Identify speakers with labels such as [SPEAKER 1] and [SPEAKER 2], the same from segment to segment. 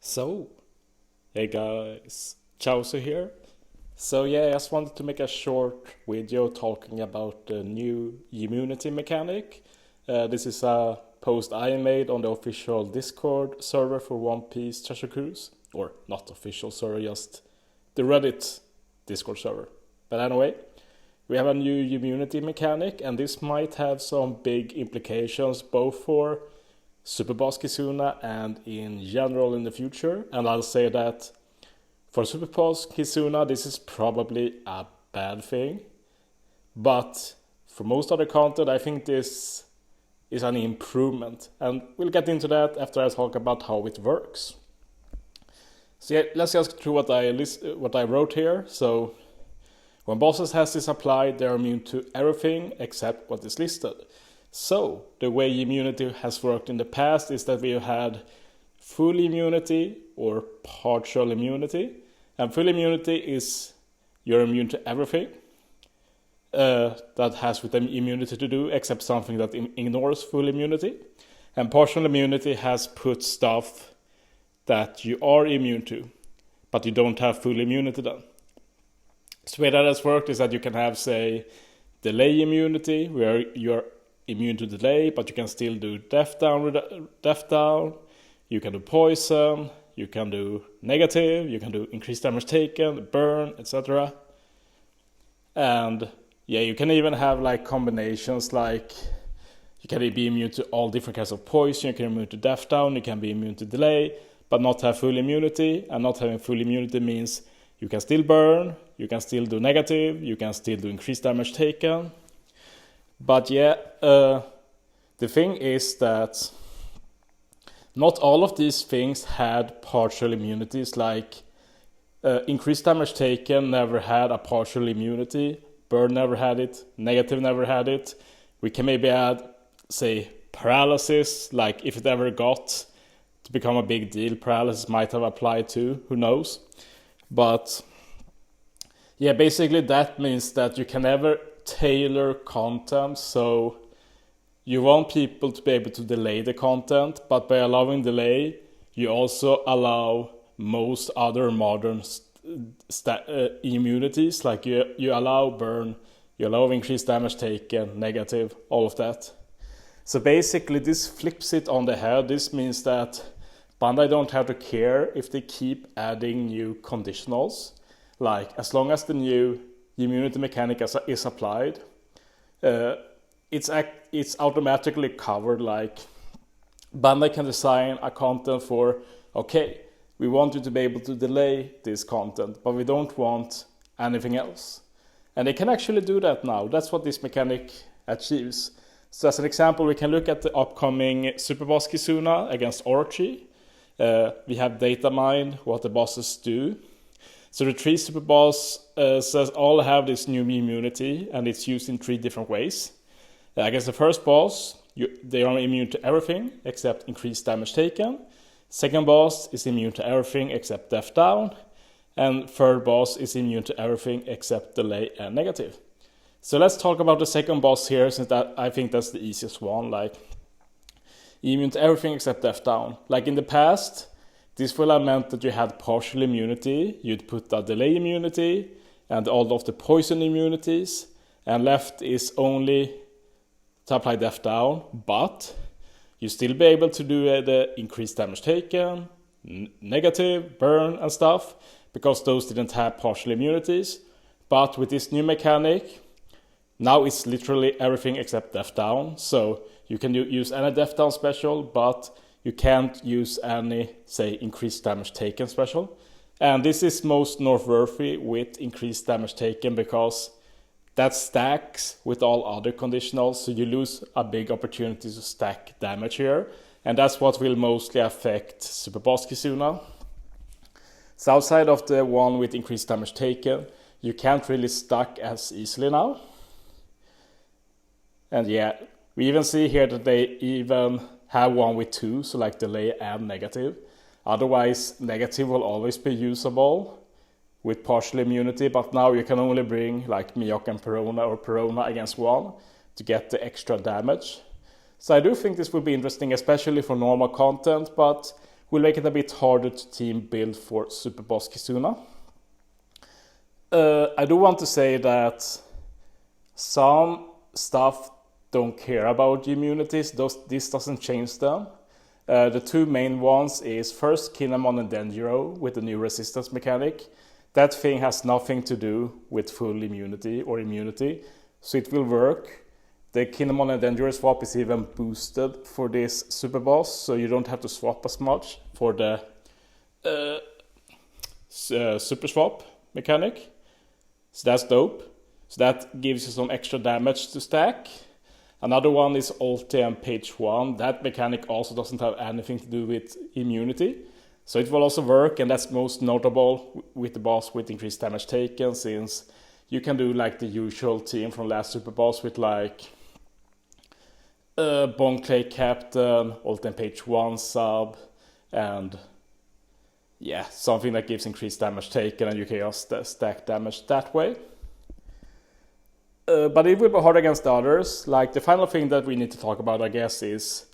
[SPEAKER 1] So, hey guys, Chauzu here. I just wanted to make a short video talking about the new immunity mechanic. This is a post I made on the official Discord server for One Piece Treasure Cruise. Or not official server, just the Reddit Discord server. But anyway, we have a new immunity mechanic, and this might have some big implications both for Super Boss Kizuna and in general in the future. And I'll say that for Super Boss Kizuna, this is probably a bad thing. But for most other content, I think this is an improvement. And we'll get into that after I talk about how it works. Let's just go through what I wrote here. So, when bosses has this applied, they're immune to everything except what is listed. So, the way immunity has worked in the past is that we have had full immunity or partial immunity. And full immunity is you're immune to everything that has with immunity to do, except something that ignores full immunity. And partial immunity has put stuff that you are immune to, but you don't have full immunity then. So the way that has worked is that you can have, say, delay immunity, where you're immune to delay, but you can still do death down, you can do poison, you can do negative, you can do increased damage taken, burn, etc. And you can even have like combinations, like you can be immune to all different kinds of poison, you can be immune to death down, you can be immune to delay, but not have full immunity. And not having full immunity means you can still burn, you can still do negative, you can still do increased damage taken. But the thing is that not all of these things had partial immunities. Like increased damage taken never had a partial immunity, burn never had it, negative never had it. We can maybe add, say, paralysis, like if it ever got to become a big deal, paralysis might have applied too, who knows. But basically that means that you can never tailor content, so you want people to be able to delay the content, but by allowing delay, you also allow most other modern immunities, like you allow burn, you allow increased damage taken, negative, all of that. So basically this flips it on the head. This means that Bandai don't have to care if they keep adding new conditionals. Like, as long as the new immunity mechanic is applied, it's automatically covered. Like, Bandai can design a content for, okay, we want you to be able to delay this content, but we don't want anything else. And they can actually do that now. That's what this mechanic achieves. So as an example, we can look at the upcoming Super Boss Kizuna against Orochi. We have data mined what the bosses do. So the three Super Boss says all have this new immunity, and it's used in three different ways. Against the first boss, they are immune to everything except increased damage taken. Second boss is immune to everything except death down. And third boss is immune to everything except delay and negative. So let's talk about the second boss here, since I think that's the easiest one. Like, immune to everything except death down. Like in the past, this will have meant that you had partial immunity, you'd put a delay immunity, and all of the poison immunities, and left is only to apply death down, but you still be able to do the increased damage taken, negative, burn and stuff, because those didn't have partial immunities. But with this new mechanic, now it's literally everything except death down, so you can use any death down special, but you can't use any, say, increased damage taken special. And this is most noteworthy with increased damage taken, because that stacks with all other conditionals, so you lose a big opportunity to stack damage here. And that's what will mostly affect Super Boss Kizuna. So outside of the one with increased damage taken, you can't really stack as easily now. And we even see here that they even have one with two, so like delay and negative. Otherwise, negative will always be usable with partial immunity, but now you can only bring like Miyok and Perona or Perona against one to get the extra damage. So I do think this will be interesting, especially for normal content, but will make it a bit harder to team build for Super Boss Kizuna. I do want to say that some stuff don't care about immunities. This doesn't change them. The two main ones is first Kinemon and Denjiro with the new resistance mechanic. That thing has nothing to do with full immunity or immunity, so it will work. The Kinemon and Denjiro swap is even boosted for this Super Boss, so you don't have to swap as much for the Super Swap mechanic. So that's dope. So that gives you some extra damage to stack. Another one is Ulti and page 1. That mechanic also doesn't have anything to do with immunity. So it will also work, and that's most notable with the boss with increased damage taken, since you can do like the usual team from last Super Boss with like Bone Clay Captain, Ulti and page 1 sub, and yeah, something that gives increased damage taken, and you can just stack damage that way. But it will be hard against the others. Like, the final thing that we need to talk about, I guess, is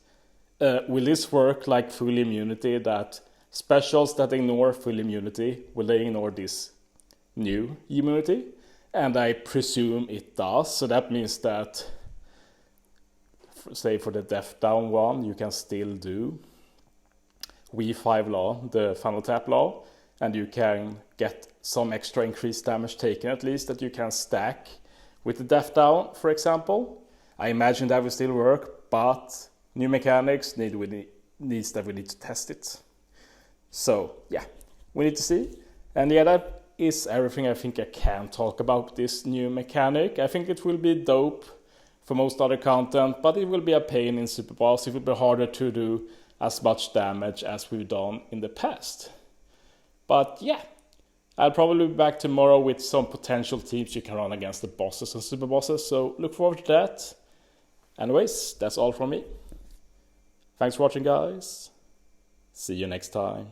[SPEAKER 1] will this work like full immunity, that specials that ignore full immunity, will they ignore this new immunity? And I presume it does. So that means that, say for the Death Down one, you can still do V5 law, the final tap law, and you can get some extra increased damage taken, at least, that you can stack with the Death Down, for example. I imagine that will still work, but new mechanics needs that we need to test it. So yeah, we need to see. And yeah, that is everything I think I can talk about this new mechanic. I think it will be dope for most other content, but it will be a pain in Super Boss. It will be harder to do as much damage as we've done in the past. But yeah, I'll probably be back tomorrow with some potential teams you can run against the bosses and super bosses, so look forward to that. Anyways, that's all from me. Thanks for watching, guys. See you next time.